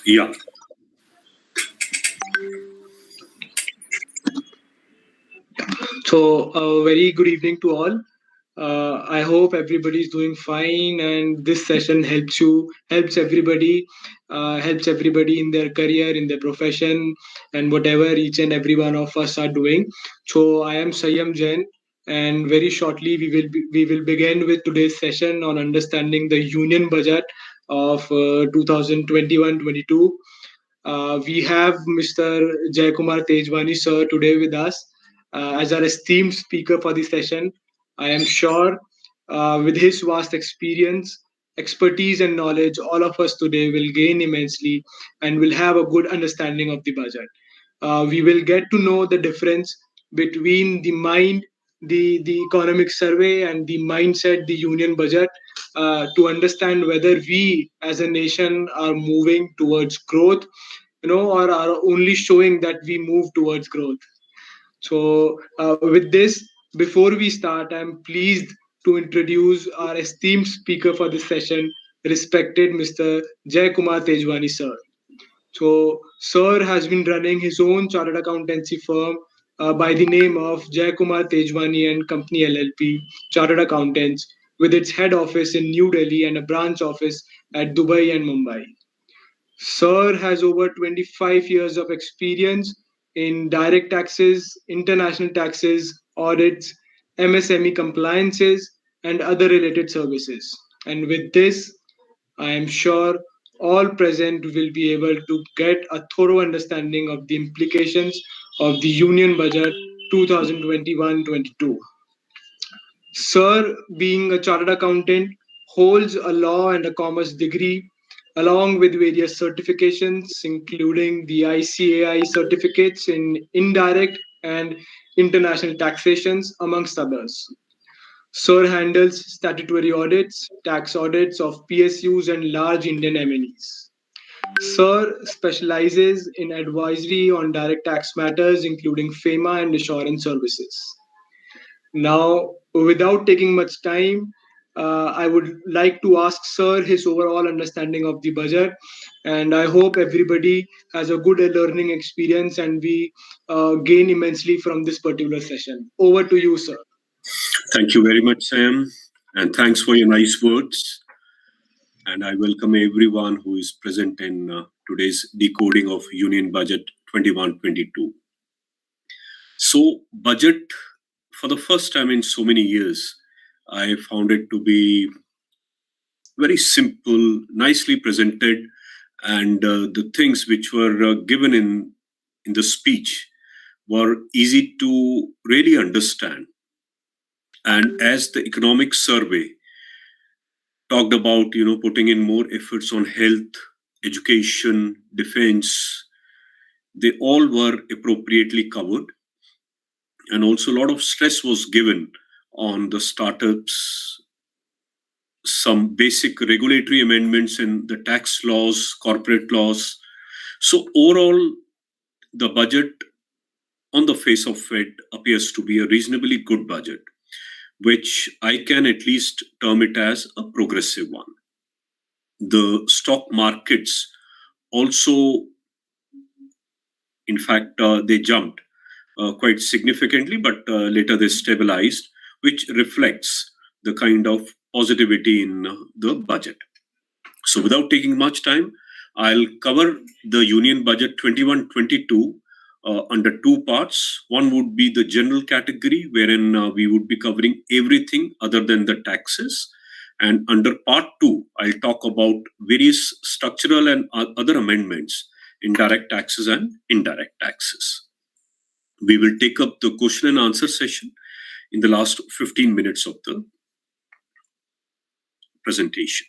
Yeah. So, very good evening to all. I hope everybody is doing fine, and this session helps everybody in their career, in their profession, and whatever each and every one of us are doing. So, I am Sayam Jain, and very shortly we will begin with today's session on understanding the Union Budget of 2021-22. We have Mr. Jaikumar Tejwani sir today with us as our esteemed speaker for the session. I am sure with his vast experience, expertise, and knowledge, all of us today will gain immensely and will have a good understanding of the budget. We will get to know the difference between the economic survey and the mindset, the union budget, to understand whether we as a nation are moving towards growth, or are only showing that we move towards growth. So, with this, before we start, I'm pleased to introduce our esteemed speaker for this session, respected Mr. Jaikumar Tejwani sir. So, Sir has been running his own chartered accountancy firm by the name of Jaikumar Tejwani and Company LLP, Chartered Accountants, with its head office in New Delhi and a branch office at Dubai and Mumbai. Sir has over 25 years of experience in direct taxes, international taxes, audits, MSME compliances, and other related services. And with this, I am sure all present will be able to get a thorough understanding of the implications of the Union Budget 2021-22. Sir, being a chartered accountant, holds a law and a commerce degree, along with various certifications, including the ICAI certificates in indirect and international taxations, amongst others. Sir handles statutory audits, tax audits of PSUs and large Indian MNEs. Sir specializes in advisory on direct tax matters, including FEMA and assurance services. Now, without taking much time, I would like to ask Sir his overall understanding of the budget, and I hope everybody has a good learning experience and we gain immensely from this particular session. Over to you, Sir. Thank you very much, Sam. And thanks for your nice words. And I welcome everyone who is present in today's decoding of Union Budget 21-22. So, budget, for the first time in so many years, I found it to be very simple, nicely presented, and the things which were given in the speech were easy to really understand. And as the economic survey talked about, putting in more efforts on health, education, defense, they all were appropriately covered. And also a lot of stress was given on the startups, some basic regulatory amendments in the tax laws, corporate laws. So overall, the budget on the face of it appears to be a reasonably good budget, which I can at least term it as a progressive one. The stock markets also, in fact, they jumped quite significantly, but later they stabilized, which reflects the kind of positivity in the budget. So without taking much time, I'll cover the Union Budget 21-22 under two parts. One would be the general category, wherein we would be covering everything other than the taxes. And under part two, I'll talk about various structural and other amendments in direct taxes and indirect taxes. We will take up the question and answer session in the last 15 minutes of the presentation.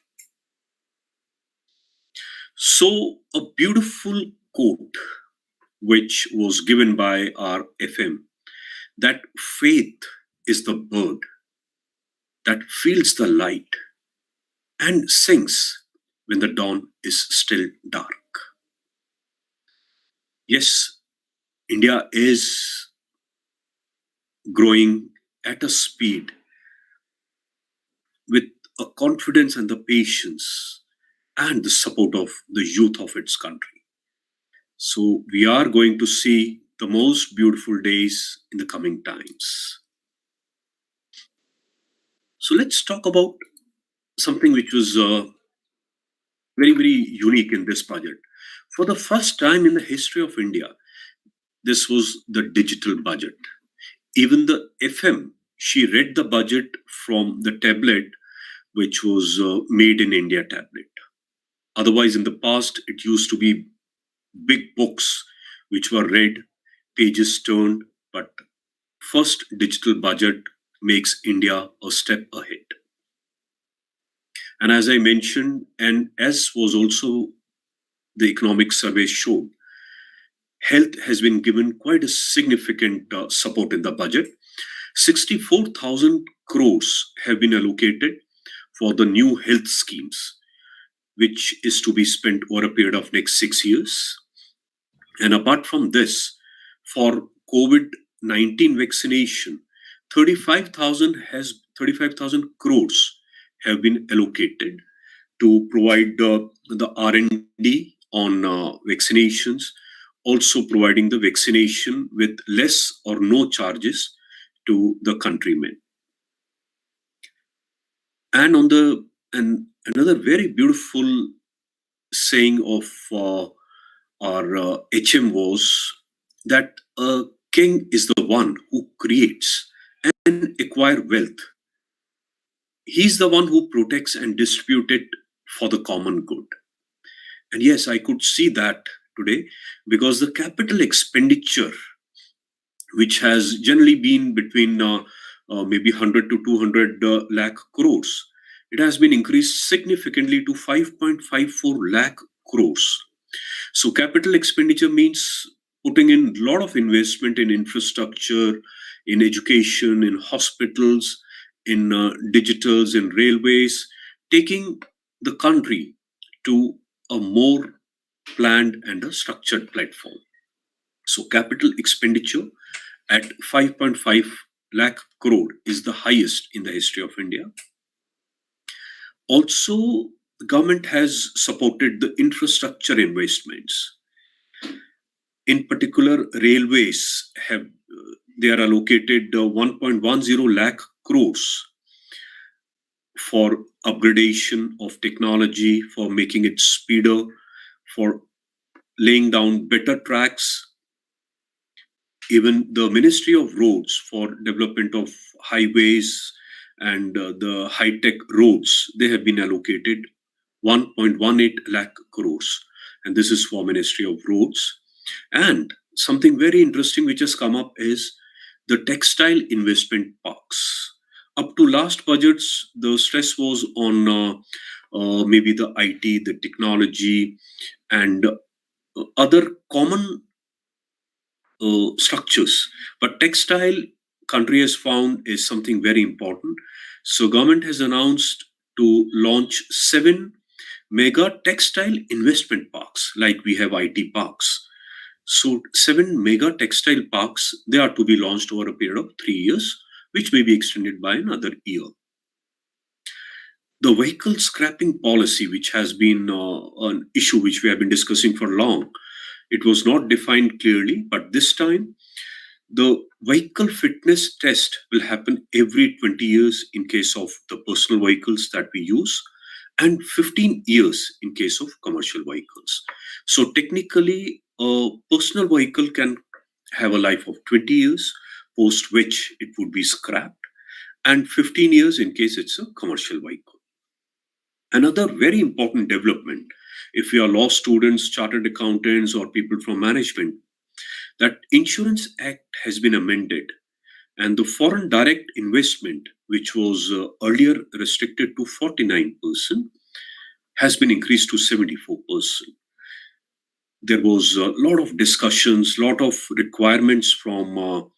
So, a beautiful quote which was given by our FM, that faith is the bird that feels the light and sings when the dawn is still dark. Yes, India is growing at a speed with a confidence and the patience and the support of the youth of its country. So we are going to see the most beautiful days in the coming times. So let's talk about something which was very, very unique in this budget. For the first time in the history of India, this was the digital budget. Even the FM, she read the budget from the tablet, which was made in India tablet. Otherwise, in the past, it used to be big books which were read, pages turned, but first digital budget makes India a step ahead. And as I mentioned, and as was also the economic survey showed, health has been given quite a significant support in the budget. 64,000 crores have been allocated for the new health schemes, which is to be spent over a period of next 6 years. And apart from this, for COVID-19 vaccination, 35,000 crores have been allocated to provide the R&D on vaccinations, also providing the vaccination with less or no charges to the countrymen. And another very beautiful saying of our HM was that a king is the one who creates and acquire wealth. He's the one who protects and distributes it for the common good. And yes, I could see that today, because the capital expenditure, which has generally been between maybe 100 to 200 lakh crores, it has been increased significantly to 5.54 lakh crores. So capital expenditure means putting in a lot of investment in infrastructure, in education, in hospitals, in digitals, in railways, taking the country to a more planned and a structured platform. So capital expenditure at 5.5 lakh crore is the highest in the history of India. Also, the government has supported the infrastructure investments. In particular, railways they are allocated 1.10 lakh crores for upgradation of technology, for making it speeder, for laying down better tracks. Even the Ministry of Roads for development of highways and the high-tech roads, they have been allocated 1.18 lakh crores. And this is for Ministry of Roads. And something very interesting which has come up is the textile investment parks. Up to last budgets, the stress was on maybe the IT, the technology, and other common structures. But textile, country has found, is something very important. So government has announced to launch 7 mega textile investment parks, like we have IT parks. So 7 mega textile parks, they are to be launched over a period of 3 years, which may be extended by another year. The vehicle scrapping policy, which has been an issue which we have been discussing for long, it was not defined clearly, but this time the vehicle fitness test will happen every 20 years in case of the personal vehicles that we use, and 15 years in case of commercial vehicles. So technically, a personal vehicle can have a life of 20 years, post which it would be scrapped, and 15 years in case it's a commercial vehicle. Another very important development, if you are law students, chartered accountants, or people from management, that Insurance Act has been amended, and the foreign direct investment, which was earlier restricted to 49%, has been increased to 74%. There was a lot of discussions, lot of requirements from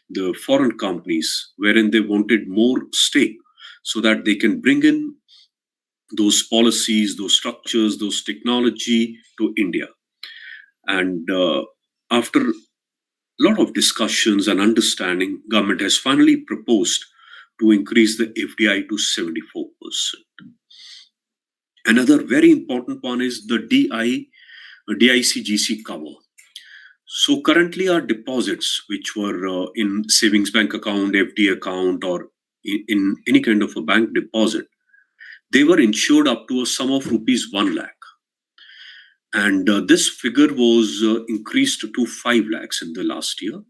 the foreign companies, wherein they wanted more stake so that they can bring in those policies, those structures, those technology to India. And after a lot of discussions and understanding, government has finally proposed to increase the FDI to 74%. Another very important one is the DICGC cover. So currently our deposits, which were in savings bank account, FD account, or in any kind of a bank deposit, they were insured up to a sum of rupees 1 lakh. And this figure was increased to 5 lakhs in the last year,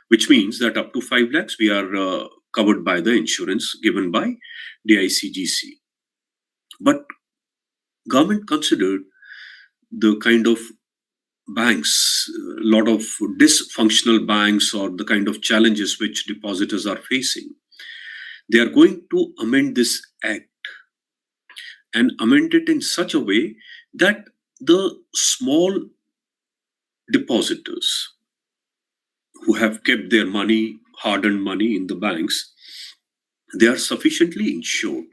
which means that up to 5 lakhs we are covered by the insurance given by DICGC. But government considered the kind of banks, a lot of dysfunctional banks, or the kind of challenges which depositors are facing. They are going to amend this act and amend it in such a way that the small depositors who have kept their money, hard-earned money in the banks, they are sufficiently insured.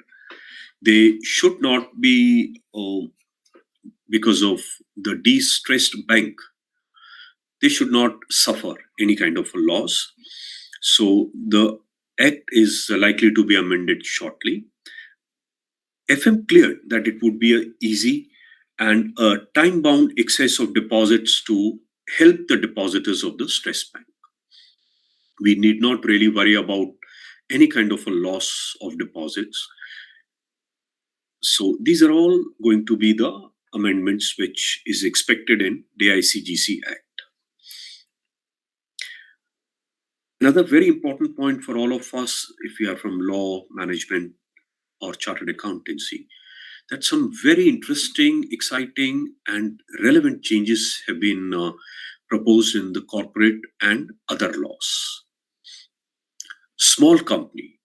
They should not be, because of the de-stressed bank, they should not suffer any kind of a loss. So the act is likely to be amended shortly. FM cleared that it would be a easy and a time-bound excess of deposits to help the depositors of the stress bank. We need not really worry about any kind of a loss of deposits. So these are all going to be the amendments which is expected in DICGC Act. Another very important point for all of us, if we are from law, management, or chartered accountancy, that some very interesting, exciting, and relevant changes have been proposed in the corporate and other laws. Small company,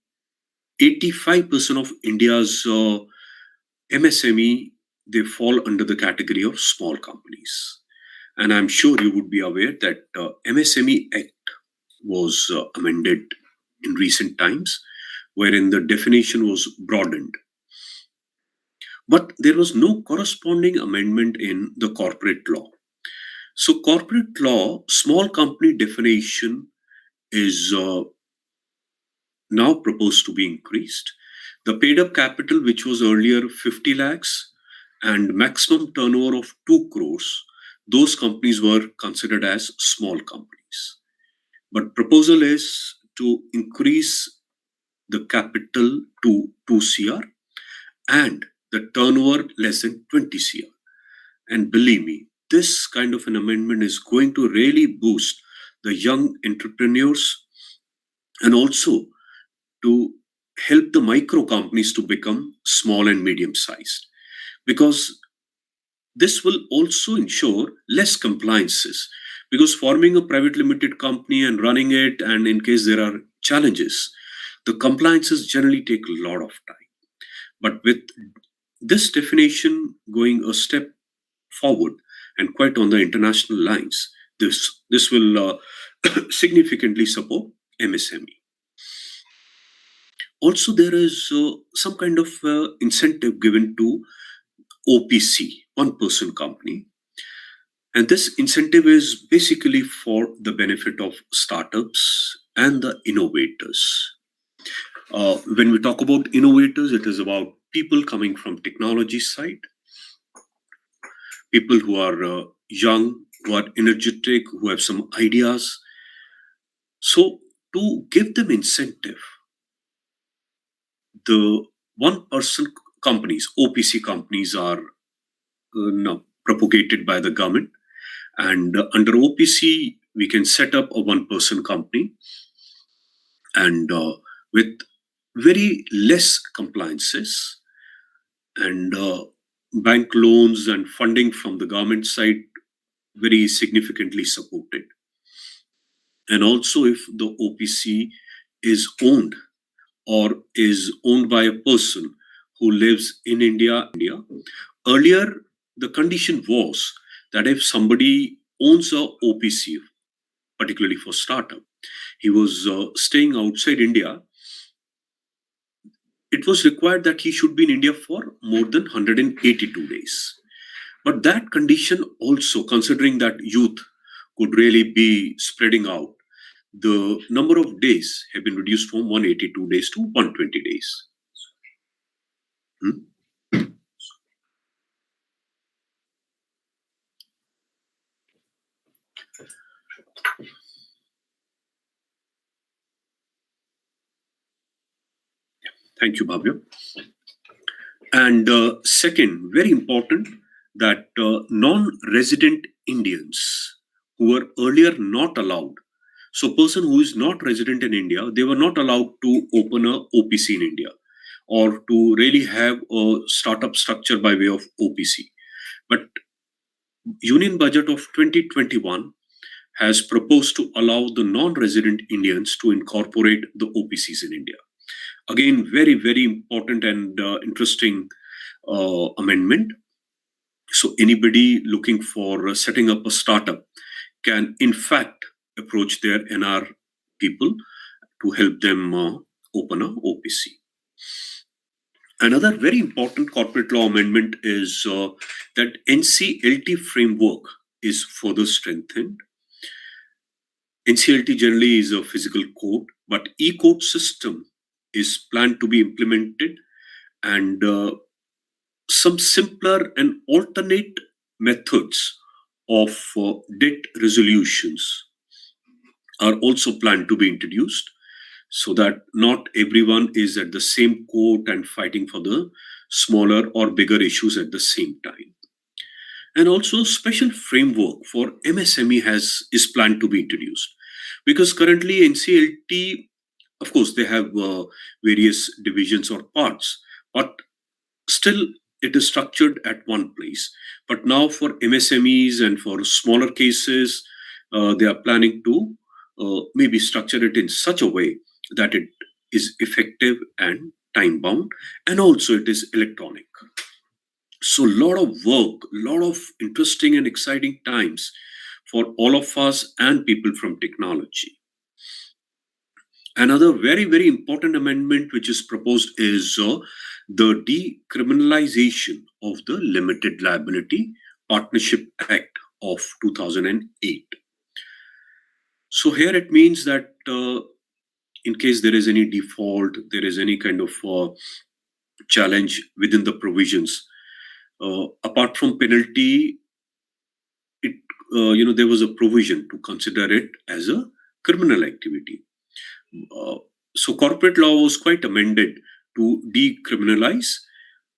85% of India's MSME, they fall under the category of small companies. And I'm sure you would be aware that MSME Act was amended in recent times, wherein the definition was broadened. But there was no corresponding amendment in the corporate law. So corporate law, small company definition is now proposed to be increased. The paid up capital, which was earlier 50 lakhs and maximum turnover of 2 crores, those companies were considered as small companies. But proposal is to increase the capital to 2 CR and the turnover less than 20 CR. And believe me, this kind of an amendment is going to really boost the young entrepreneurs and also to help the micro companies to become small and medium sized, because this will also ensure less compliances, because forming a private limited company and running it, and in case there are challenges, the compliances generally take a lot of time. But with this definition going a step forward and quite on the international lines, this will significantly support MSME. Also, there is some kind of incentive given to OPC, one person company. And this incentive is basically for the benefit of startups and the innovators. When we talk about innovators, it is about people coming from technology side, people who are young, who are energetic, who have some ideas. So to give them incentive, the one person companies, OPC companies, are now propagated by the government. And under OPC, we can set up a one person company, and with very less compliances and bank loans and funding from the government side very significantly supported. And also, if the OPC is owned or is owned by a person who lives in India. Earlier, the condition was that if somebody owns a OPC, particularly for startup, he was staying outside India, it was required that he should be in India for more than 182 days. But that condition also, considering that youth could really be spreading out, the number of days have been reduced from 182 days to 120 days. Thank you, Bhavya. And second, very important, that non-resident Indians who were earlier not allowed, so person who is not resident in India, they were not allowed to open a OPC in India or to really have a startup structure by way of OPC. But Union Budget of 2021 has proposed to allow the non-resident Indians to incorporate the OPCs in India. Again, very, very important and interesting amendment. So anybody looking for setting up a startup can, in fact, approach their NR people to help them open a OPC. Another very important corporate law amendment is that NCLT framework is further strengthened. NCLT generally is a physical code, but e-code system is planned to be implemented, and some simpler and alternate methods of debt resolutions are also planned to be introduced, so that not everyone is at the same court and fighting for the smaller or bigger issues at the same time. And also special framework for MSME is planned to be introduced, because currently NCLT, of course, they have various divisions or parts, but still it is structured at one place. But now for MSMEs and for smaller cases, they are planning to maybe structure it in such a way that it is effective and time bound, and also it is electronic. So a lot of work, a lot of interesting and exciting times for all of us and people from technology. Another very, very important amendment which is proposed is the decriminalization of the Limited Liability Partnership Act of 2008. So here it means that in case there is any default, there is any kind of challenge within the provisions, apart from penalty, it there was a provision to consider it as a criminal activity. So corporate law was quite amended to decriminalize.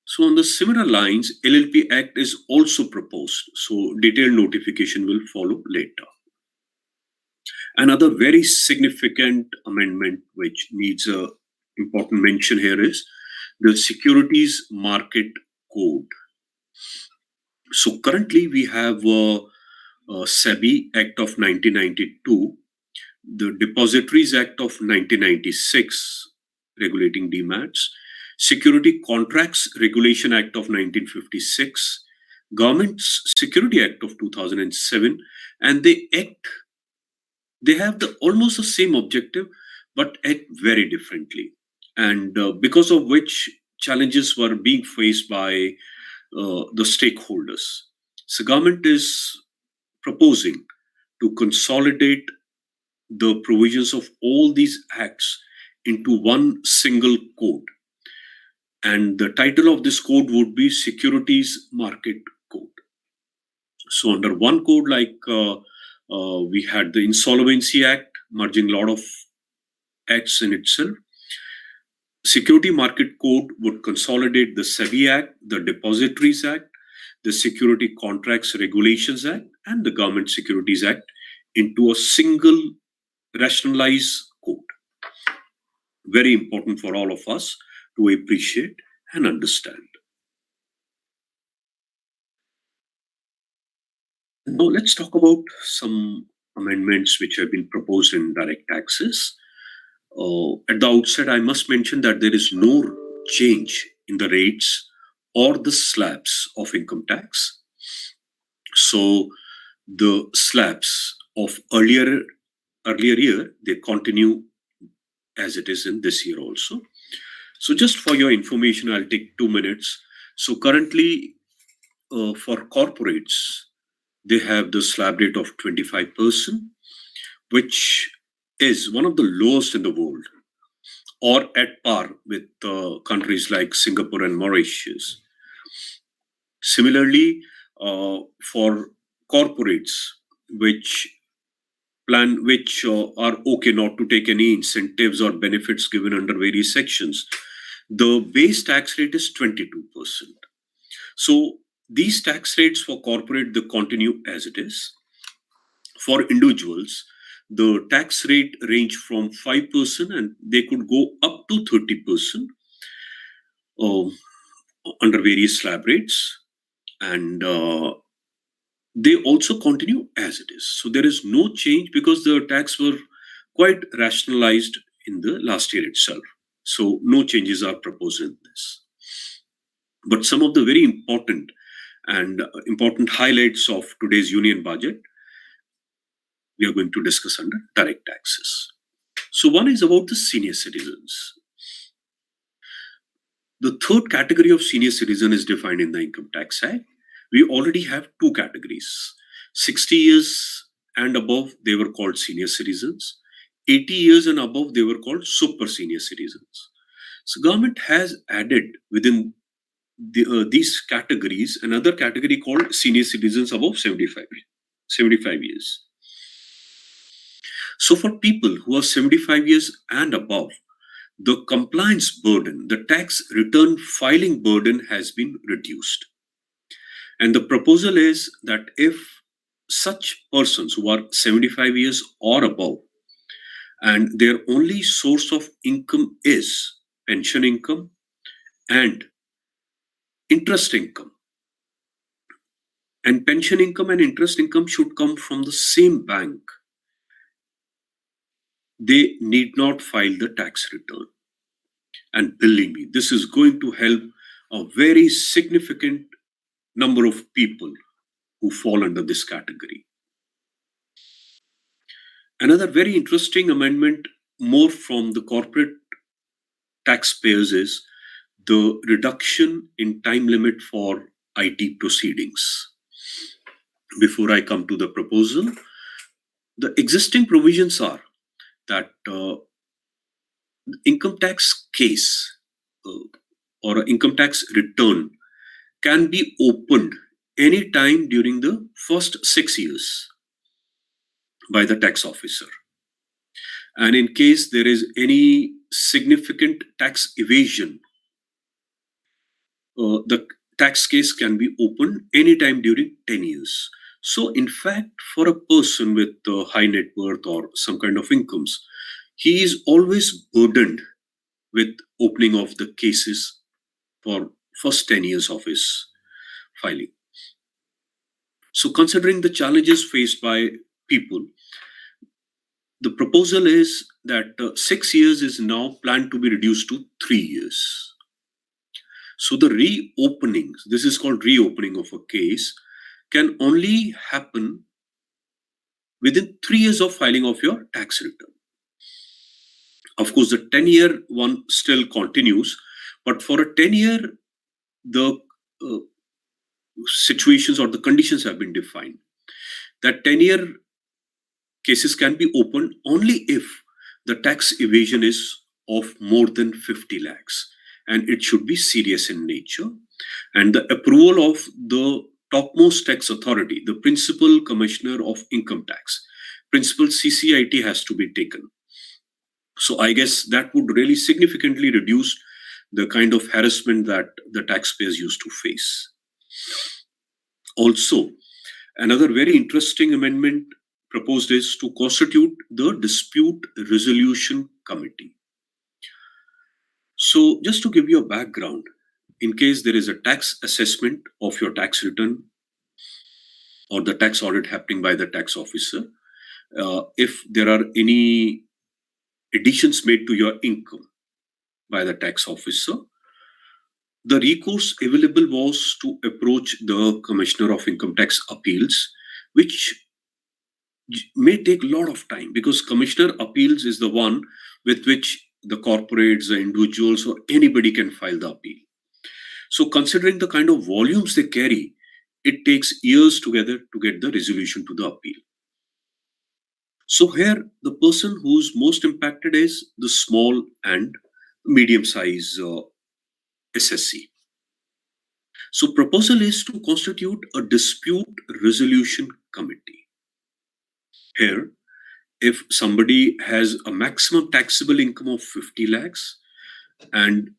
So on the similar lines, LLP Act is also proposed. So detailed notification will follow later. Another very significant amendment which needs a important mention here is the Securities Market Code. So currently we have SEBI Act of 1992, the Depositories Act of 1996 regulating DMATs, Security Contracts Regulation Act of 1956, Government's Security Act of 2007, and they have almost the same objective, but act very differently. And because of which challenges were being faced by the stakeholders. So government is proposing to consolidate the provisions of all these acts into one single code. And the title of this code would be Securities Market Code. So under one code, like we had the Insolvency Act, merging a lot of acts in itself. Security Market Code would consolidate the SEBI Act, the Depositories Act, the Security Contracts Regulations Act, and the Government Securities Act into a single rationalized code. Very important for all of us to appreciate and understand. Now let's talk about some amendments which have been proposed in direct taxes. At the outset, I must mention that there is no change in the rates or the slabs of income tax. So the slabs of earlier year, they continue as it is in this year also. So just for your information, I'll take 2 minutes. So currently for corporates, they have the slab rate of 25%, which is one of the lowest in the world, or at par with countries like Singapore and Mauritius. Similarly, for corporates which plan which are okay not to take any incentives or benefits given under various sections, the base tax rate is 22%. So these tax rates for corporate, they continue as it is. For individuals, the tax rate range from 5% and they could go up to 30% uh, under various slab rates. And they also continue as it is. So there is no change because the tax were quite rationalized in the last year itself. So no changes are proposed in this. But some of the very important highlights of today's union budget we are going to discuss under direct taxes. So one is about the senior citizens. The third category of senior citizen is defined in the Income Tax Act. We already have two categories. 60 years and above, they were called senior citizens. 80 years and above, they were called super senior citizens. So government has added within these categories another category called senior citizens above 75 years. So for people who are 75 years and above, the compliance burden, the tax return filing burden has been reduced. And the proposal is that if such persons who are 75 years or above and their only source of income is pension income and interest income, and pension income and interest income should come from the same bank, they need not file the tax return. And believe me, this is going to help a very significant number of people who fall under this category. Another very interesting amendment, more from the corporate taxpayers, is the reduction in time limit for IT proceedings. Before I come to the proposal, the existing provisions are that income tax case or income tax return can be opened any time during the first 6 years by the tax officer. And in case there is any significant tax evasion, the tax case can be opened anytime during 10 years. So in fact, for a person with high net worth or some kind of incomes, he is always burdened with opening of the cases for first 10 years of his filing. So considering the challenges faced by people, the proposal is that 6 years is now planned to be reduced to 3 years. So the reopenings, this is called reopening of a case, can only happen within 3 years of filing of your tax return. Of course, the 10-year one still continues, but for a 10-year, the situations or the conditions have been defined. That 10-year cases can be opened only if the tax evasion is of more than 50 lakhs and it should be serious in nature. And the approval of the topmost tax authority, the Principal Commissioner of Income Tax, Principal CCIT, has to be taken. So I guess that would really significantly reduce the kind of harassment that the taxpayers used to face. Also, another very interesting amendment proposed is to constitute the Dispute Resolution Committee. So just to give you a background, in case there is a tax assessment of your tax return or the tax audit happening by the tax officer, if there are any additions made to your income by the tax officer, the recourse available was to approach the Commissioner of Income Tax Appeals, which may take a lot of time because Commissioner Appeals is the one with which the corporates, the individuals, or anybody can file the appeal. So considering the kind of volumes they carry, it takes years together to get the resolution to the appeal. So here, the person who's most impacted is the small and medium-size SSC. So proposal is to constitute a dispute resolution committee. Here, if somebody has a maximum taxable income of 50 lakhs and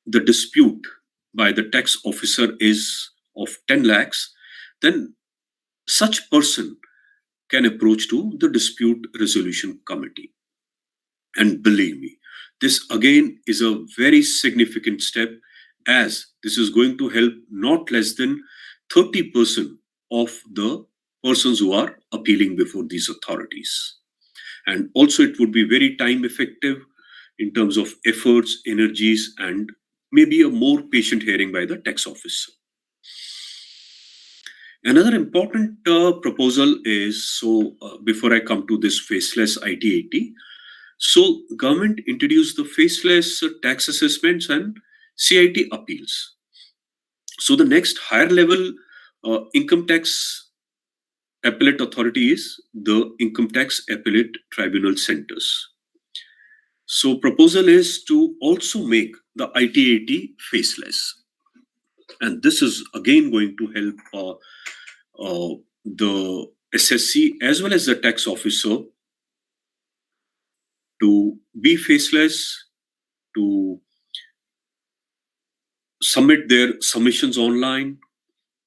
the dispute by the tax officer is of 10 lakhs, then such person can approach to the dispute resolution committee. And believe me, this again is a very significant step, as this is going to help not less than 30% of the persons who are appealing before these authorities. And also, it would be very time effective in terms of efforts, energies, and maybe a more patient hearing by the tax officer. Another important proposal is, before I come to this faceless IT80, so government introduced the faceless tax assessments and CIT appeals. So the next higher level income tax appellate authority is the Income Tax Appellate Tribunal Centers. So proposal is to also make the IT80 faceless. And this is again going to help the SSC as well as the tax officer to be faceless, to submit their submissions online,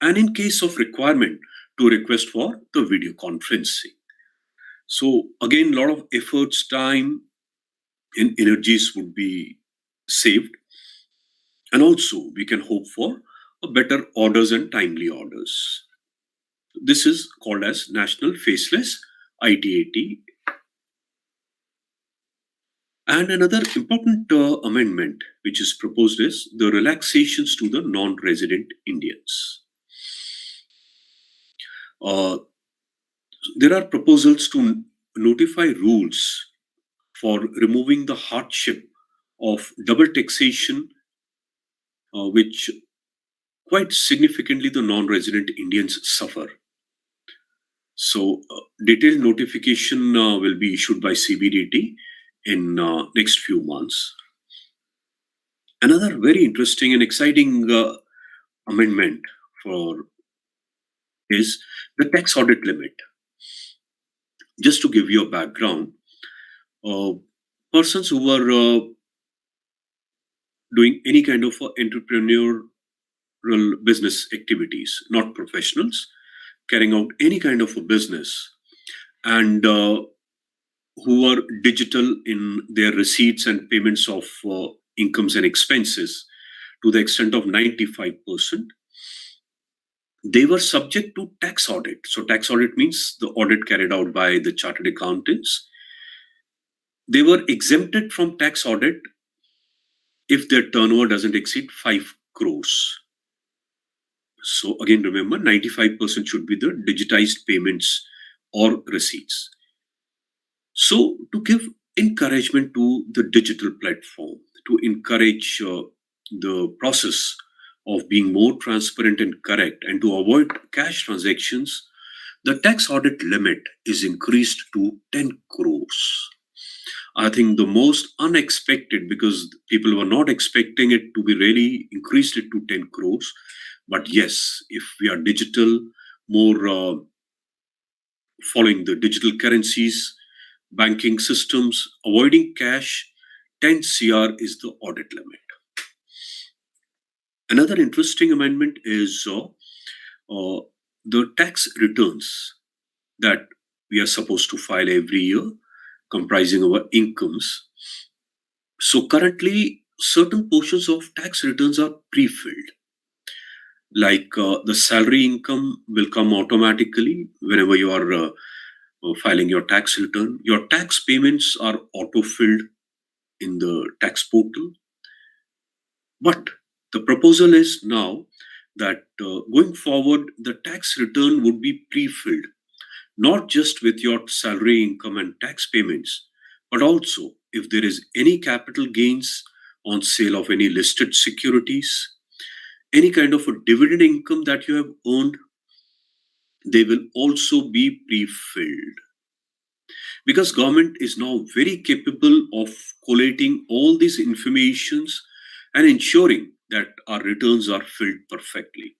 and in case of requirement, to request for the video conferencing. So again, a lot of efforts, time, and energies would be saved. And also, we can hope for a better orders and timely orders. This is called as National Faceless IT80. And another important amendment which is proposed is the relaxations to the non-resident Indians. There are proposals to notify rules for removing the hardship of double taxation, which quite significantly the non-resident Indians suffer. So detailed notification will be issued by CBDT in next few months. Another very interesting and exciting amendment is the tax audit limit. Just to give you a background, persons who are doing any kind of entrepreneurial business activities, not professionals, carrying out any kind of a business, and who are digital in their receipts and payments of incomes and expenses to the extent of 95%, they were subject to tax audit. So tax audit means the audit carried out by the chartered accountants. They were exempted from tax audit if their turnover doesn't exceed 5 crores. So again, remember, 95% should be the digitized payments or receipts. So to give encouragement to the digital platform, to encourage the process of being more transparent and correct, and to avoid cash transactions, the tax audit limit is increased to 10 crores. I think the most unexpected, because people were not expecting it to be really increased it to 10 crores. But yes, if we are digital, more following the digital currencies, banking systems, avoiding cash, 10 CR is the audit limit. Another interesting amendment is the tax returns that we are supposed to file every year, comprising our incomes. So currently, certain portions of tax returns are pre-filled. Like the salary income will come automatically whenever you are filing your tax return. Your tax payments are auto-filled in the tax portal. But the proposal is now that going forward, the tax return would be pre-filled, not just with your salary income and tax payments, but also if there is any capital gains on sale of any listed securities, any kind of a dividend income that you have earned, they will also be pre-filled. Because government is now very capable of collating all these informations and ensuring that our returns are filled perfectly.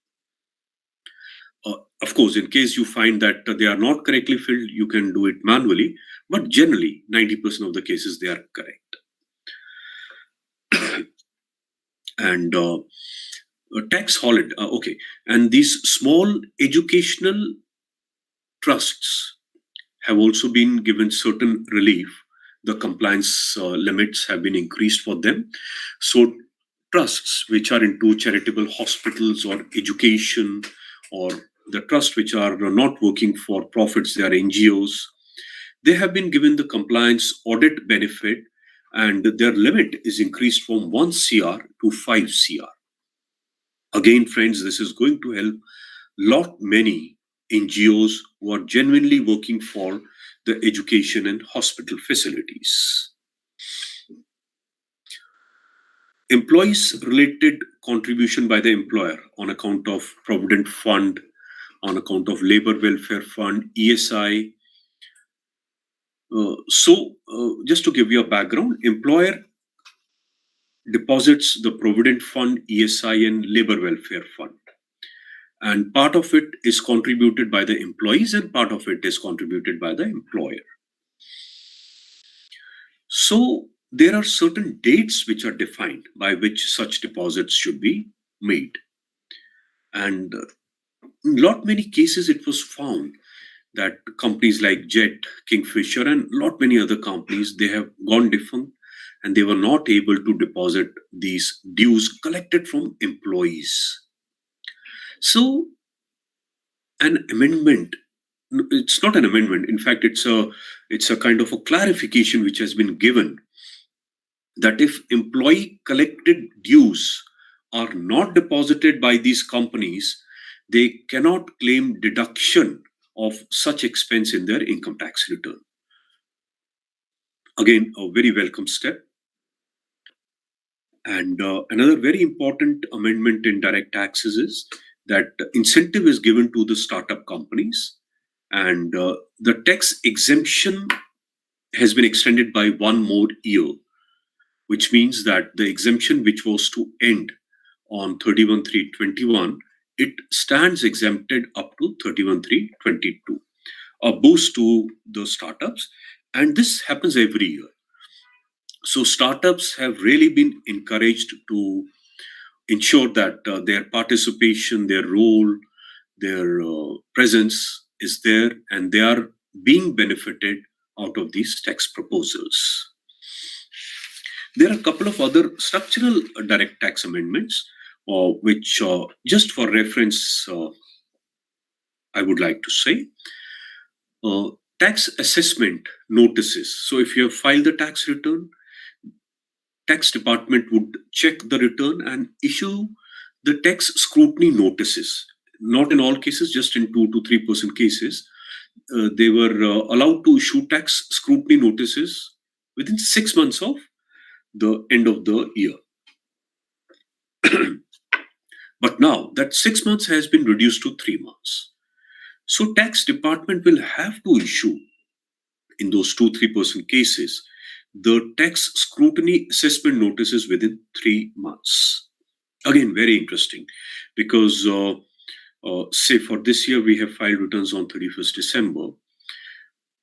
Of course, in case you find that they are not correctly filled, you can do it manually. But generally, 90% of the cases, they are correct. And tax holiday. Okay. And these small educational trusts have also been given certain relief. The compliance limits have been increased for them. So, trusts which are into charitable hospitals or education, or the trusts which are not working for profits, they are NGOs, they have been given the compliance audit benefit, and their limit is increased from 1 CR to 5 CR. Again, friends, this is going to help lot many NGOs who are genuinely working for the education and hospital facilities. Employees related contribution by the employer on account of provident fund, on account of labor welfare fund, ESI. Just to give you a background, employer deposits the provident fund, ESI, and labor welfare fund. And part of it is contributed by the employees and part of it is contributed by the employer. So there are certain dates which are defined by which such deposits should be made. And in lot many cases, it was found that companies like Jet, Kingfisher, and lot many other companies, they have gone defunct and they were not able to deposit these dues collected from employees. So an amendment, it's not an amendment, in fact it's a kind of a clarification which has been given, that if employee collected dues are not deposited by these companies, they cannot claim deduction of such expense in their income tax return. Again, a very welcome step. And another very important amendment in direct taxes is that incentive is given to the startup companies, and the tax exemption has been extended by 1 more year, which means that the exemption which was to end on 31/3/21, it stands exempted up to 31/3/22, a boost to the startups, and this happens every year. So startups have really been encouraged to ensure that their participation, their role, their presence is there, and they are being benefited out of these tax proposals. There are a couple of other structural direct tax amendments, which, just for reference, I would like to say. Tax assessment notices. So if you have filed the tax return, tax department would check the return and issue the tax scrutiny notices. Not in all cases, just in 2 to 3% cases, they were allowed to issue tax scrutiny notices within 6 months of the end of the year. But now that 6 months has been reduced to 3 months. So tax department will have to issue, in those 2-3% cases, the tax scrutiny assessment notices within 3 months. Again, very interesting, because say for this year we have filed returns on 31st December.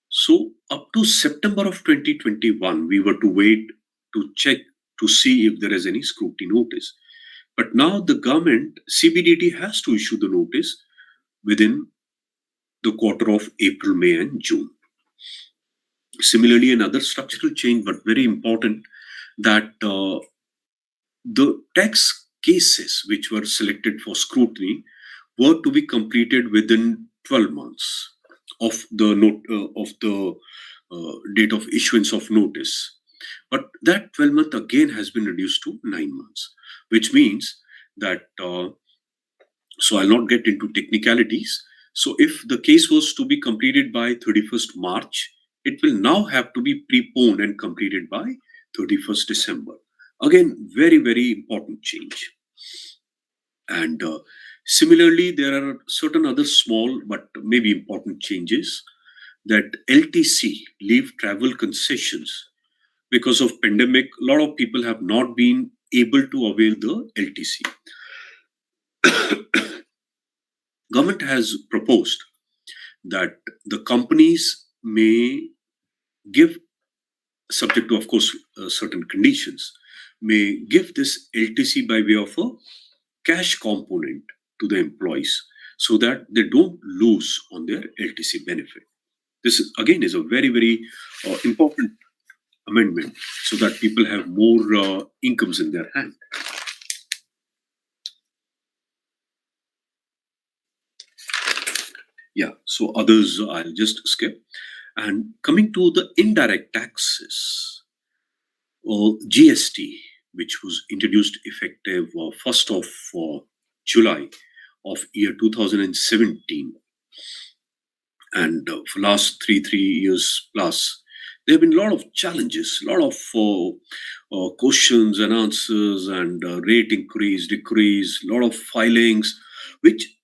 So up to September of 2021, we were to wait to check to see if there is any scrutiny notice. But now the government, CBDT, has to issue the notice within the quarter of April, May, and June. Similarly, another structural change, but very important, that the tax cases which were selected for scrutiny were to be completed within 12 months of the date of issuance of notice. But that 12 month again has been reduced to 9 months, which means that, so I'll not get into technicalities. So if the case was to be completed by 31st March, it will now have to be preponed and completed by 31st December. Again, very, very important change. And similarly, there are certain other small but maybe important changes, that LTC, leave travel concessions. Because of pandemic, a lot of people have not been able to avail the LTC. government has proposed that the companies may give, subject to, of course, certain conditions, may give this LTC by way of a cash component to the employees so that they don't lose on their LTC benefit. This is, again, is a very, very important amendment so that people have more incomes in their hand. Yeah, so others I'll just skip. And coming to the indirect taxes, or GST, which was introduced effective 1st of July of year 2017, and for last three years plus, there have been a lot of challenges, a lot of questions and answers, and rate increase, decrease, a lot of filings, which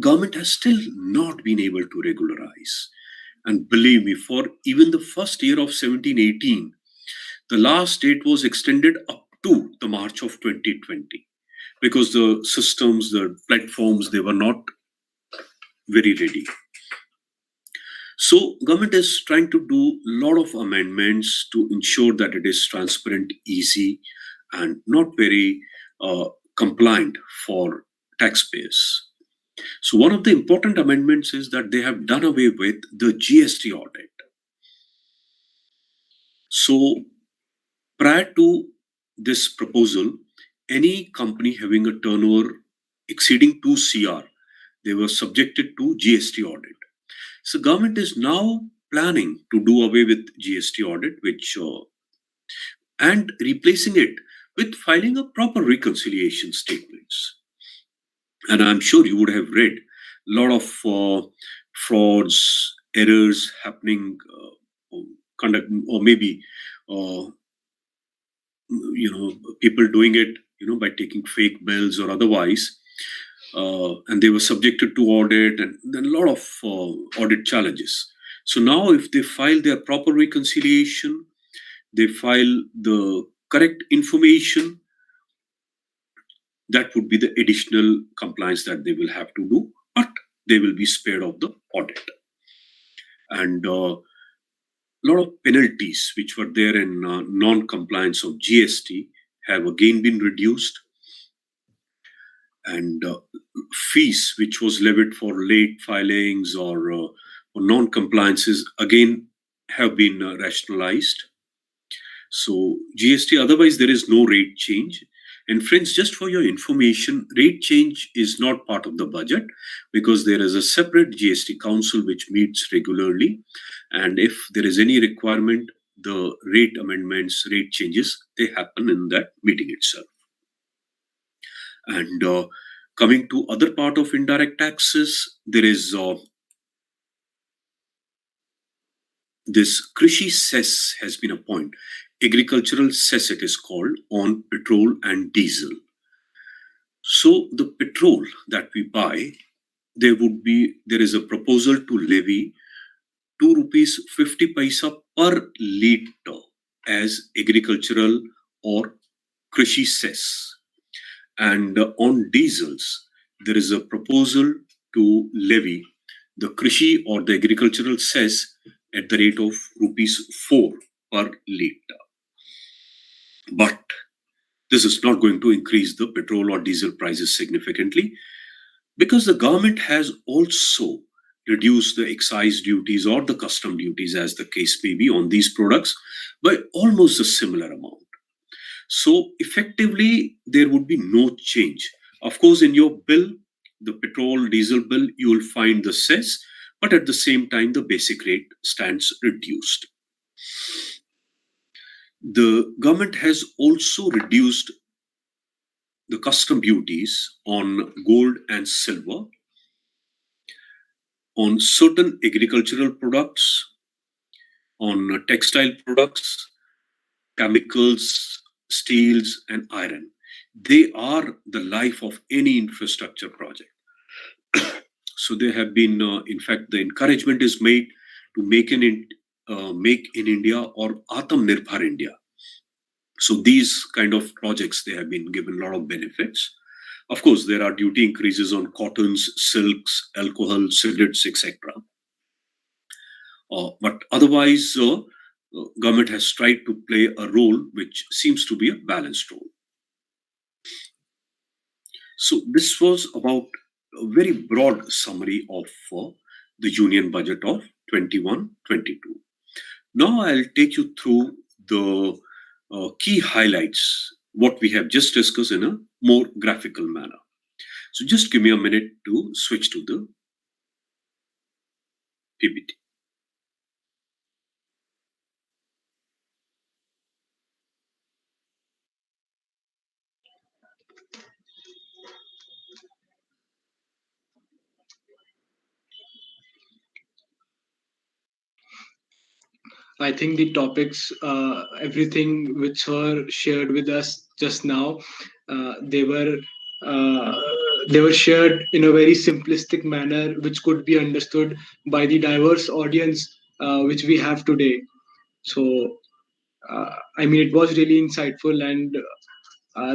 government has still not been able to regularize. And believe me, for even the first year of 17-18, the last date was extended up to the March of 2020 because the systems, the platforms, they were not very ready. So government is trying to do a lot of amendments to ensure that it is transparent, easy, and not very compliant for taxpayers. So one of the important amendments is that they have done away with the GST audit. So prior to this proposal, any company having a turnover exceeding 2 CR, they were subjected to GST audit. So government is now planning to do away with GST audit, which and replacing it with filing a proper reconciliation statements. And I'm sure you would have read a lot of frauds, errors happening, conduct, or maybe people doing it by taking fake bills or otherwise, and they were subjected to audit, and then a lot of audit challenges. So now if they file their proper reconciliation, they file the correct information, that would be the additional compliance that they will have to do, but they will be spared of the audit. And a lot of penalties which were there in non-compliance of GST have again been reduced, and fees which was levied for late filings or non-compliances again have been rationalized. So GST, otherwise there is no rate change. And friends, just for your information, rate change is not part of the budget because there is a separate GST council which meets regularly. And if there is any requirement, the rate amendments, rate changes, they happen in that meeting itself. And coming to other part of indirect taxes, there is this Krishi cess has been appointed. Agricultural cess it is called, on petrol and diesel. So the petrol that we buy, there is a proposal to levy 2 rupees 50 paisa per litre as agricultural or Krishi cess. And on diesels, there is a proposal to levy the Krishi or the agricultural cess at the rate of rupees 4 per litre. But this is not going to increase the petrol or diesel prices significantly because the government has also reduced the excise duties or the custom duties, as the case may be, on these products by almost a similar amount. So effectively, there would be no change. Of course, in your bill, the petrol, diesel bill, you will find the cess, but at the same time, the basic rate stands reduced. The government has also reduced the custom duties on gold and silver, on certain agricultural products, on textile products, chemicals, steels, and iron. They are the life of any infrastructure project. So there have been, in fact, the encouragement is made to make in India or Atmanirbhar India. So these kind of projects, they have been given a lot of benefits. Of course, there are duty increases on cottons, silks, alcohol, cigarettes, etc. But otherwise, government has tried to play a role which seems to be a balanced role. So this was about a very broad summary of the union budget of 21-22. Now I'll take you through the key highlights, what we have just discussed in a more graphical manner. So just give me a minute to switch to the PPT. I think the topics, everything which were shared with us just now, uh, they were uh, they were shared in a very simplistic manner, which could be understood by the diverse audience which we have today. So, I mean, it was really insightful, and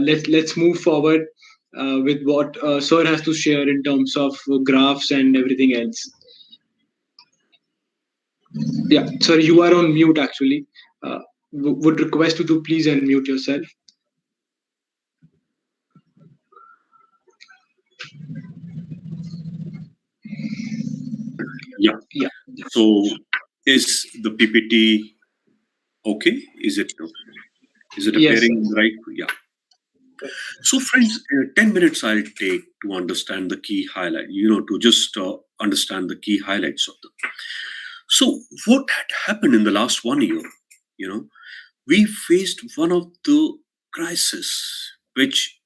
let's move forward with what Sir has to share in terms of graphs and everything else. Yeah, sorry, you are on mute actually. Uh, would request you to please unmute yourself. Yeah. Yeah. So is the PPT okay? Is it Yes, sir. appearing in the right? Yeah. So friends, 10 minutes I'll take to understand the key highlight, to just understand the key highlights of them. So what had happened in the last 1 year? You know, we faced one of the crisis which,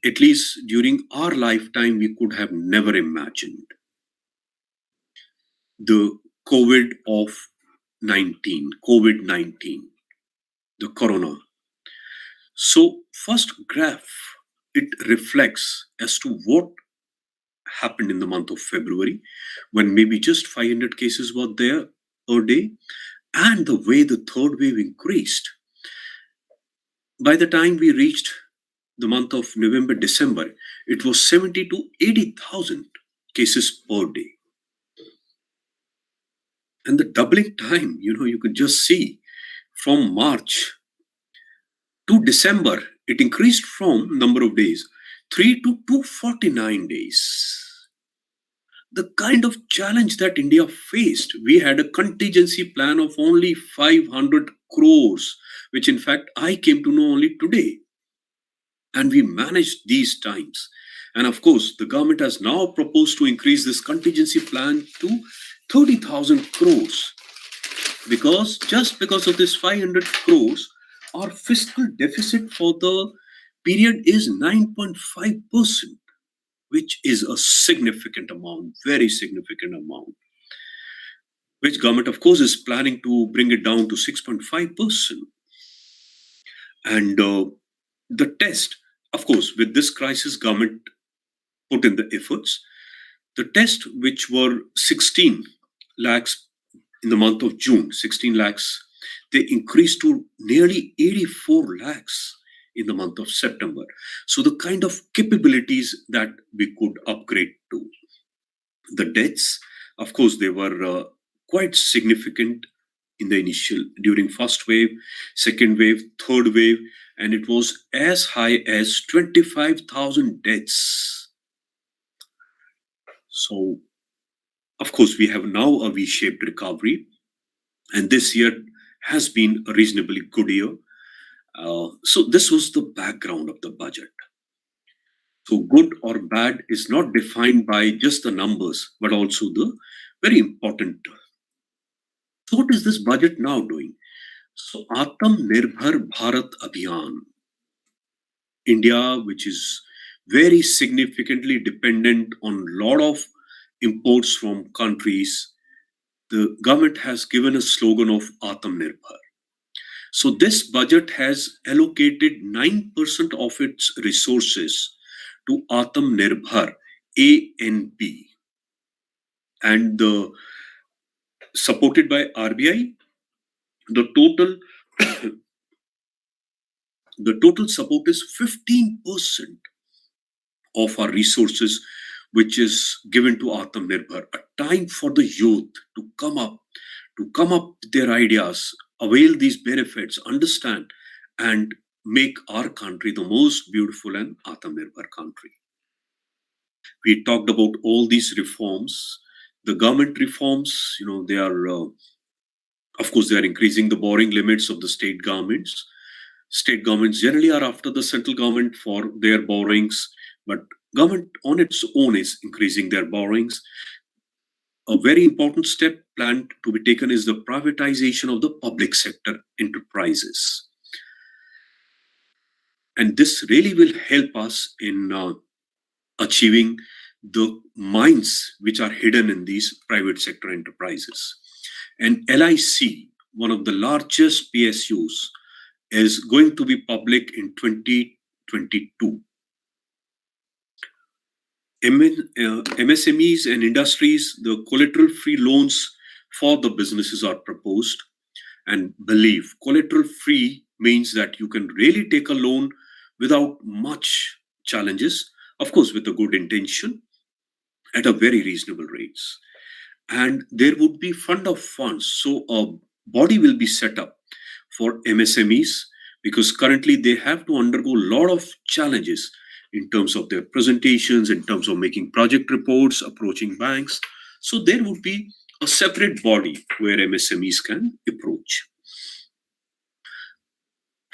at least during our lifetime, we could have never imagined. The COVID of 19, COVID 19, the corona. So first graph, it reflects as to what happened in the month of February, when maybe just 500 cases were there a day, and the way the third wave increased. By the time we reached the month of November, December, it was 70 to 80,000 cases per day. And the doubling time, you could just see from March to December, it increased from number of days 3 to 249 days. The kind of challenge that India faced, we had a contingency plan of only 500 crores, which in fact I came to know only today. And we managed these times. And of course, the government has now proposed to increase this contingency plan to 30,000 crores. Because of this 500 crores, our fiscal deficit for the period is 9.5%, which is a significant amount, very significant amount, which government, of course, is planning to bring it down to 6.5%. And the test, of course, with this crisis, government put in the efforts. The test, which were 16 lakhs in the month of June, 16 lakhs, they increased to nearly 84 lakhs in the month of September. So the kind of capabilities that we could upgrade to. The deaths, of course, they were quite significant in the initial, during first wave, second wave, third wave, and it was as high as 25,000 deaths. So, of course, we have now a V-shaped recovery, and this year has been a reasonably good year. So this was the background of the budget. So good or bad is not defined by just the numbers, but also the very important. So what is this budget now doing? So Atmanirbhar Bharat Abhiyan, India, which is very significantly dependent on a lot of imports from countries, the government has given a slogan of Atmanirbhar. So this budget has allocated 9% of its resources to Atmanirbhar, ANP, and supported by RBI, the total the total support is 15% of our resources, which is given to Atmanirbhar, a time for the youth to come up with their ideas, avail these benefits, understand, and make our country the most beautiful and Atmanirbhar country. We talked about all these reforms. The government reforms, they are, of course, they are increasing the borrowing limits of the state governments. State governments generally are after the central government for their borrowings, but government on its own is increasing their borrowings. A very important step planned to be taken is the privatization of the public sector enterprises. And this really will help us in achieving the mines which are hidden in these private sector enterprises. And LIC, one of the largest PSUs, is going to be public in 2022. MSMEs and industries, the collateral-free loans for the businesses are proposed. And believe, collateral-free means that you can really take a loan without much challenges, of course, with a good intention, at a very reasonable rates. And there would be fund of funds. So a body will be set up for MSMEs because currently they have to undergo a lot of challenges in terms of their presentations, in terms of making project reports, approaching banks. So there would be a separate body where MSMEs can approach.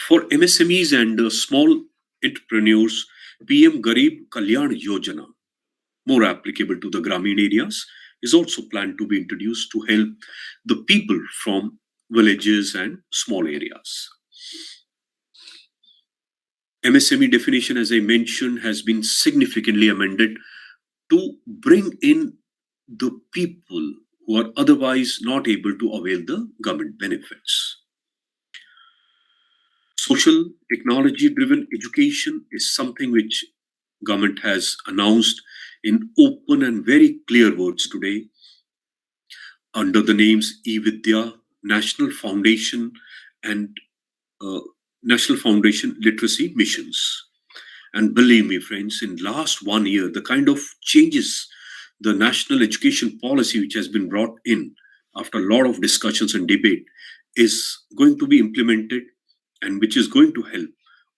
For MSMEs and small entrepreneurs, PM Garib Kalyan Yojana, more applicable to the Grameen areas, is also planned to be introduced to help the people from villages and small areas. MSME definition, as I mentioned, has been significantly amended to bring in the people who are otherwise not able to avail the government benefits. Social technology driven education is something which government has announced in open and very clear words today under the names eVidya, National Foundation and National Foundation Literacy Missions. And believe me, friends, in last 1 year, the kind of changes the national education policy which has been brought in after a lot of discussions and debate is going to be implemented and which is going to help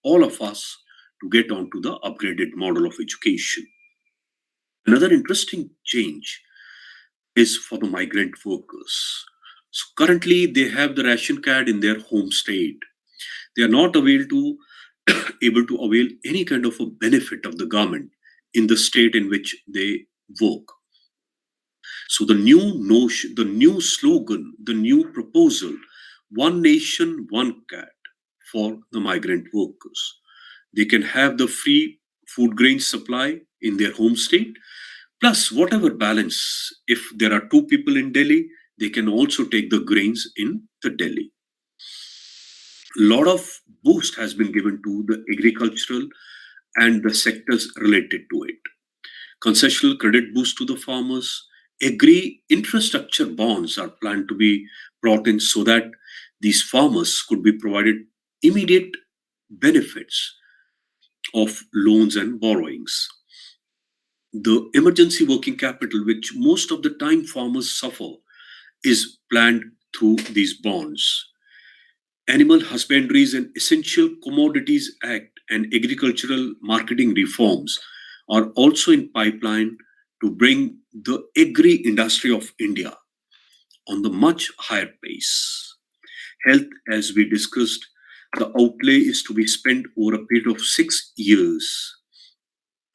all of us to get onto the upgraded model of education. Another interesting change is for the migrant workers. So currently they have the ration card in their home state. They are not able to avail any kind of a benefit of the government in the state in which they work. So the new notion, the new slogan, the new proposal, one nation, one card for the migrant workers. They can have the free food grain supply in their home state, plus whatever balance. If there are 2 people in Delhi, they can also take the grains in the Delhi. A lot of boost has been given to the agricultural and the sectors related to it. Concessional credit boost to the farmers. Agri infrastructure bonds are planned to be brought in so that these farmers could be provided immediate benefits of loans and borrowings. The emergency working capital, which most of the time farmers suffer, is planned through these bonds. Animal Husbandries and Essential Commodities Act and agricultural marketing reforms are also in pipeline to bring the agri industry of India on the much higher pace. Health, as we discussed, the outlay is to be spent over a period of 6 years.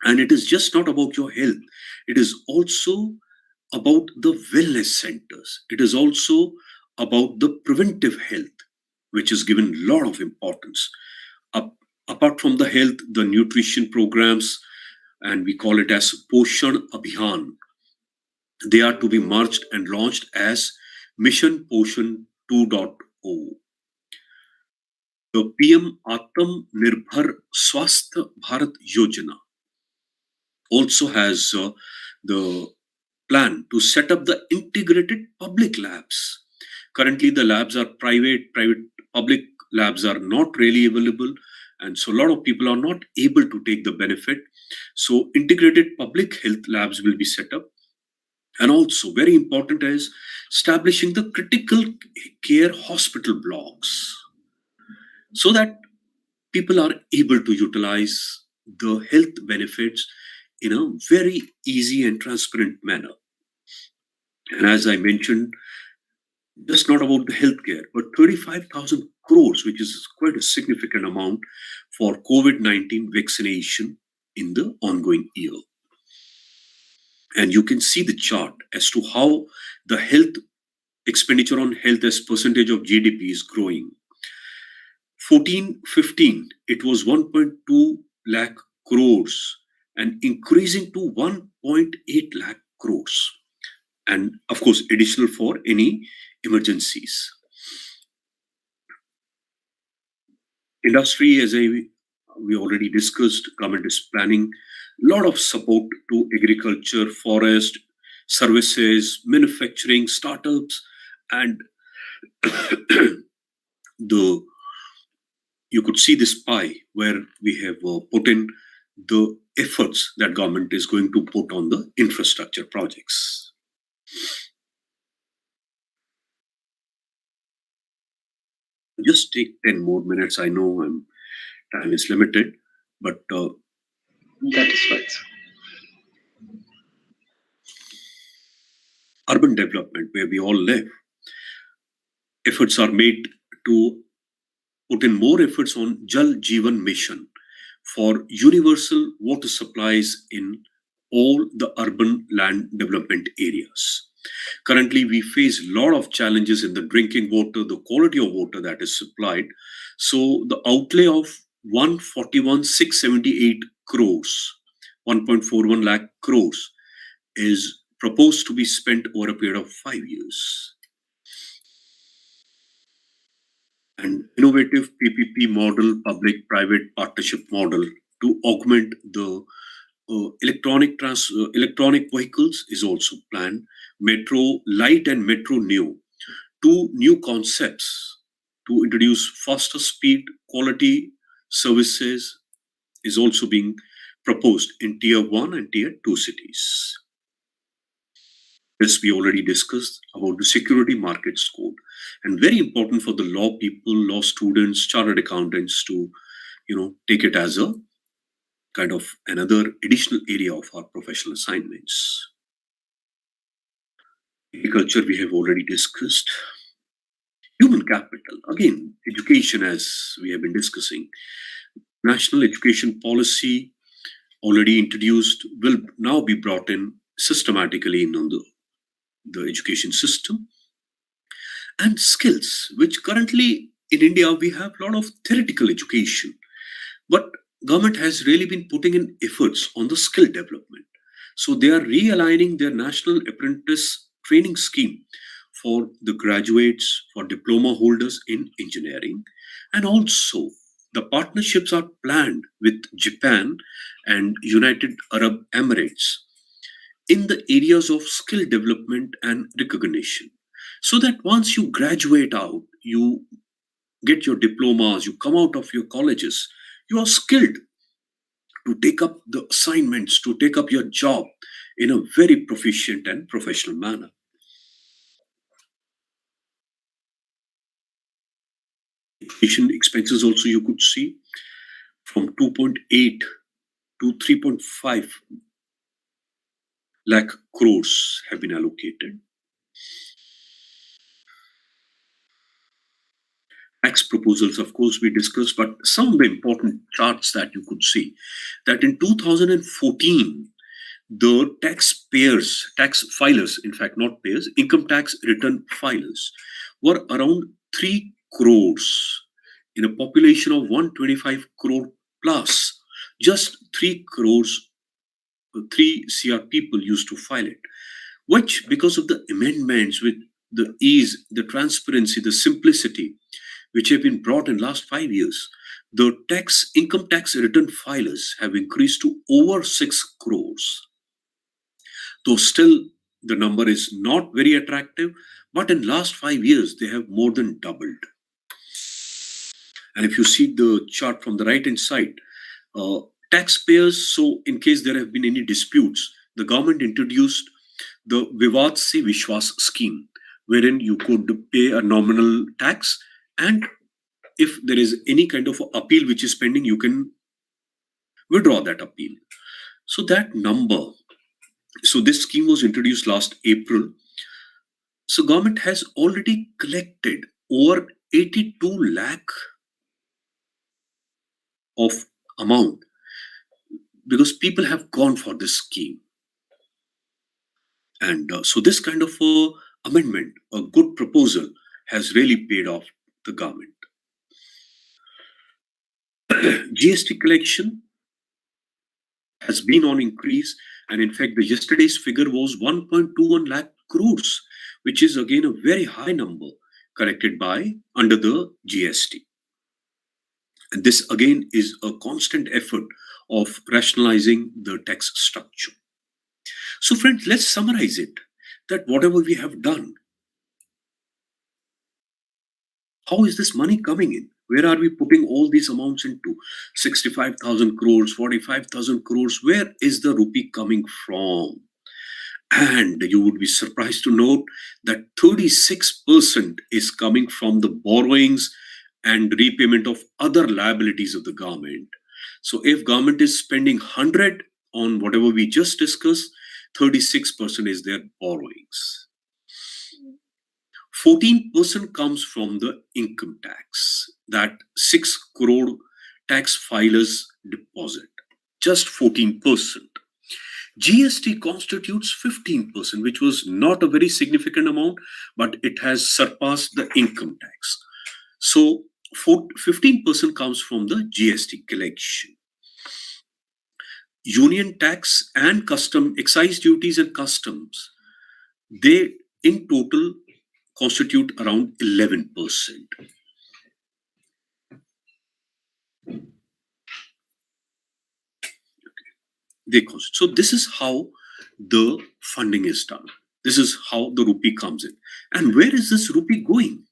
And it is just not about your health. It is also about the wellness centers. It is also about the preventive health, which is given a lot of importance. Apart from the health, the nutrition programs, and we call it as Poshan Abhiyan, they are to be merged and launched as Mission Poshan 2.0. The PM Atam Nirbhar Swasth Bharat Yojana also has the plan to set up the integrated public labs. Currently, the labs are private, public labs are not really available. And so a lot of people are not able to take the benefit. So integrated public health labs will be set up. And also, very important is establishing the critical care hospital blocks so that people are able to utilize the health benefits in a very easy and transparent manner. And as I mentioned, just not about the healthcare, but 35,000 crores, which is quite a significant amount for COVID 19 vaccination in the ongoing year. And you can see the chart as to how the health expenditure on health as percentage of GDP is growing. 14-15, it was 1.2 lakh crores and increasing to 1.8 lakh crores. And of course, additional for any emergencies. Industry, as we already discussed, government is planning a lot of support to agriculture, forest, services, manufacturing, startups, and the you could see this pie where we have put in the efforts that government is going to put on the infrastructure projects. Just take 10 more minutes. I know time is limited, but That is right. urban development, where we all live, efforts are made to put in more efforts on Jal Jeevan Mission for universal water supplies in all the urban land development areas. Currently, we face a lot of challenges in the drinking water, the quality of water that is supplied. So, the outlay of 141,678 crores, 1.41 lakh crores, is proposed to be spent over a period of 5 years. An innovative PPP model, public-private partnership model, to augment the electronic vehicles is also planned. Metro Light and Metro New, two new concepts to introduce faster speed, quality services is also being proposed in Tier 1 and Tier 2 cities. This we already discussed about the security markets code, and very important for the law people, law students, chartered accountants to take it as a kind of another additional area of our professional assignments. Agriculture we have already discussed. Human capital, again, education, as we have been discussing. National education policy already introduced will now be brought in systematically in on the education system. And skills, which currently in India we have a lot of theoretical education, but government has really been putting in efforts on the skill development. So they are realigning their national apprentice training scheme for the graduates, for diploma holders in engineering, and also the partnerships are planned with Japan and United Arab Emirates in the areas of skill development and recognition, so that once you graduate out, you get your diplomas, you come out of your colleges, you are skilled to take up the assignments, to take up your job in a very proficient and professional manner. Education expenses also you could see from 2.8 to 3.5 lakh crores have been allocated. Tax proposals, of course, we discussed, but some of the important charts that you could see that in 2014, the tax filers, in fact, not payers, income tax return filers were around 3 crores in a population of 125 crore plus. Just 3 crores, 3 CR people used to file it, which because of the amendments with the ease, the transparency, the simplicity, which have been brought in last 5 years, the income tax return filers have increased to over 6 crores. Though still the number is not very attractive, but in last 5 years they have more than doubled. And if you see the chart from the right hand side, taxpayers. So, in case there have been any disputes, the government introduced the Vivad se Vishwas scheme, wherein you could pay a nominal tax, and if there is any kind of appeal which is pending, you can withdraw that appeal. So that number, so this scheme was introduced last April. So government has already collected over 82 lakh of amount because people have gone for this scheme. And so this kind of amendment, a good proposal, has really paid off the government. GST collection has been on increase, and in fact, the yesterday's figure was 1.21 lakh crores, which is again a very high number collected by under the GST. And this again is a constant effort of rationalizing the tax structure. So, friends, let's summarize it that whatever we have done, how is this money coming in? Where are we putting all these amounts into? 65,000 crores, 45,000 crores. Where is the rupee coming from? And you would be surprised to note that 36% is coming from the borrowings and repayment of other liabilities of the government. So if government is spending 100 on whatever we just discussed, 36% is their borrowings. 14% comes from the income tax, that 6 crore tax filers deposit, just 14%. GST constitutes 15%, which was not a very significant amount, but it has surpassed the income tax. So 15% comes from the GST collection. Union tax and excise duties and customs, they in total constitute around 11%. So this is how the funding is done. This is how the rupee comes in. And where is this rupee going?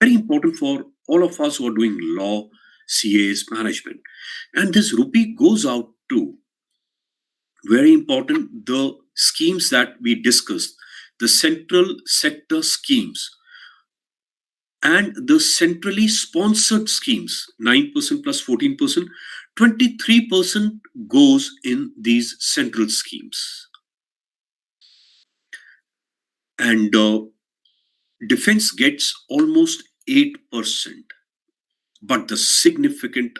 Very important for all of us who are doing law, CAs, management. And this rupee goes out to, very important, the schemes that we discussed, the central sector schemes and the centrally sponsored schemes, 9% plus 14%, 23% goes in these central schemes. And defense gets almost 8%. But the significant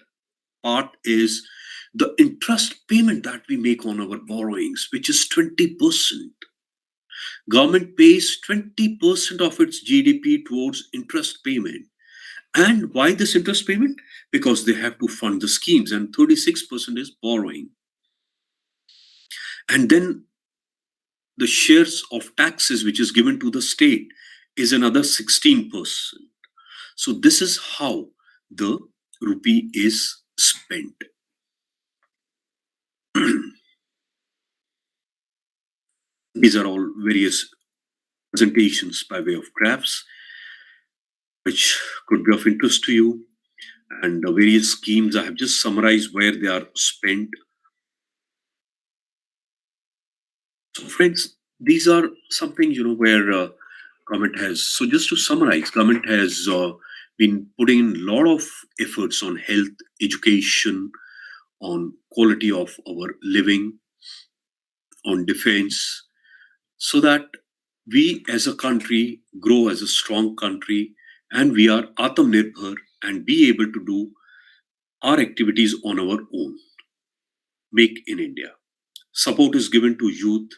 part is the interest payment that we make on our borrowings, which is 20%. Government pays 20% of its GDP towards interest payment. And why this interest payment? Because they have to fund the schemes, and 36% is borrowing. And then the shares of taxes which is given to the state is another 16%. So this is how the rupee is spent. These are all various presentations by way of graphs, which could be of interest to you. And the various schemes, I have just summarized where they are spent. So friends, these are something, where government has, so just to summarize, government has been putting in a lot of efforts on health, education, on quality of our living, on defense, so that we as a country grow as a strong country and we are Atmanirbhar and be able to do our activities on our own. Make in India. Support is given to youth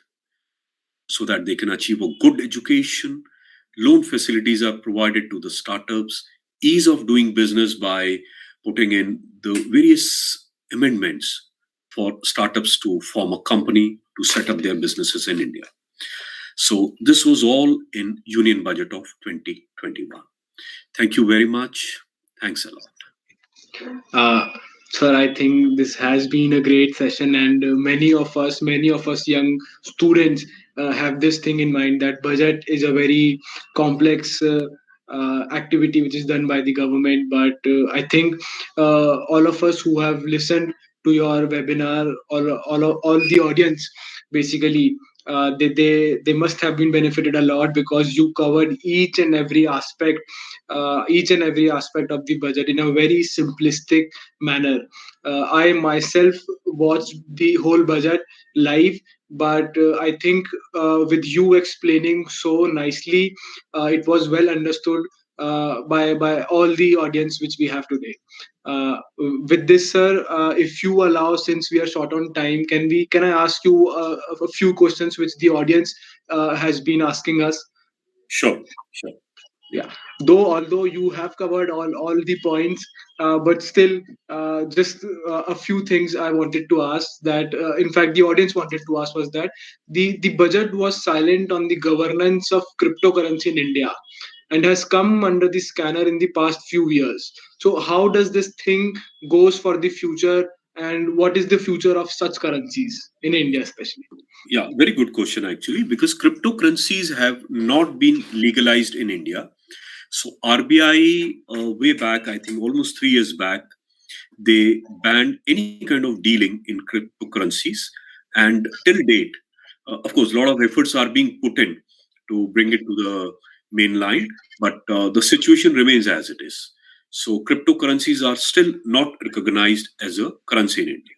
so that they can achieve a good education. Loan facilities are provided to the startups. Ease of doing business by putting in the various amendments for startups to form a company to set up their businesses in India. So this was all in Union Budget of 2021. Thank you very much. Thanks a lot. Sir, I think this has been a great session, and many of us young students have this thing in mind that budget is a very complex activity which is done by the government. But I think all of us who have listened to your webinar, or all the audience. Basically, they must have been benefited a lot because you covered each and every aspect of the budget in a very simplistic manner. I myself watched the whole budget live, but I think with you explaining so nicely, it was well understood by all the audience which we have today. With this, sir, if you allow, since we are short on time, can I ask you a few questions which the audience has been asking us? Sure, sure. Yeah, though although you have covered all the points, but still, just a few things I wanted to ask, that in fact the audience wanted to ask, was that the budget was silent on the governance of cryptocurrency in India, and has come under the scanner in the past few years. So how does this thing goes for the future, and what is the future of such currencies in India especially? Yeah, very good question actually, because cryptocurrencies have not been legalized in India. So RBI, way back, I think almost 3 years back, they banned any kind of dealing in cryptocurrencies. And till date, of course, a lot of efforts are being put in to bring it to the main line, but the situation remains as it is. So cryptocurrencies are still not recognized as a currency in India.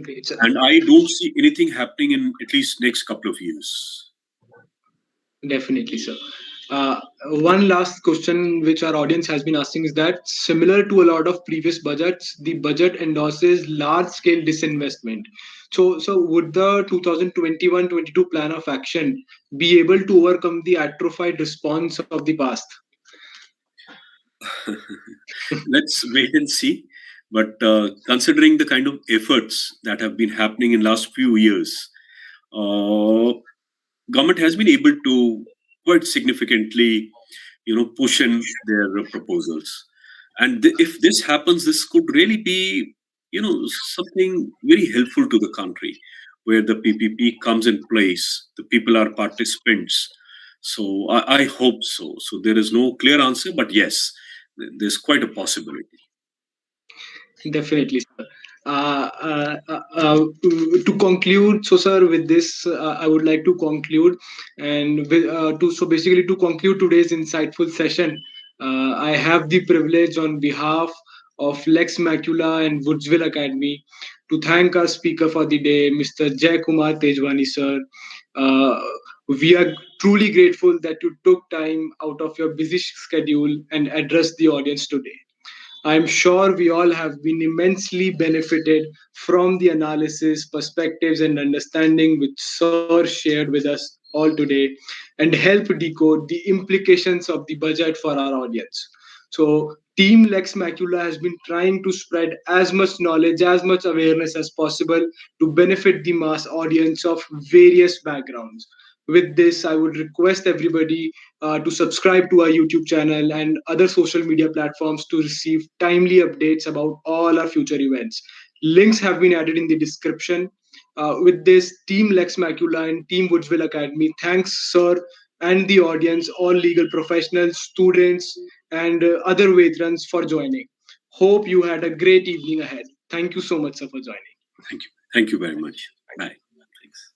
Great, sir. And I don't see anything happening in at least next couple of years. Definitely, sir. One last question which our audience has been asking is that, similar to a lot of previous budgets, the budget endorses large scale disinvestment. So would the 2021-22 plan of action be able to overcome the atrophied response of the past? Let's wait and see. But considering the kind of efforts that have been happening in last few years, uh, government has been able to quite significantly, push in their proposals. And if this happens, this could really be, something very helpful to the country, where the PPP comes in place, the people are participants. So I hope so. So there is no clear answer, but yes, there's quite a possibility. Definitely, sir. To conclude, so sir, with this, I would like to conclude, and basically to conclude today's insightful session, I have the privilege on behalf of Lex Macula and Woodsville Academy to thank our speaker for the day, Mr. Jaikumar Tejwani, sir. Uh, we are truly grateful that you took time out of your busy schedule and addressed the audience today. I'm sure we all have been immensely benefited from the analysis, perspectives, and understanding which Sir shared with us all today, and help decode the implications of the budget for our audience. So, Team Lex Macula has been trying to spread as much knowledge, as much awareness as possible to benefit the mass audience of various backgrounds. With this, I would request everybody to subscribe to our YouTube channel and other social media platforms to receive timely updates about all our future events. Links have been added in the description. With this, Team Lex Macula and Team Woodsville Academy, thanks, sir, and the audience, all legal professionals, students, and other veterans for joining. Hope you had a great evening ahead. Thank you so much, sir, for joining. Thank you. Thank you very much. Bye. Thanks.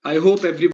I hope everybody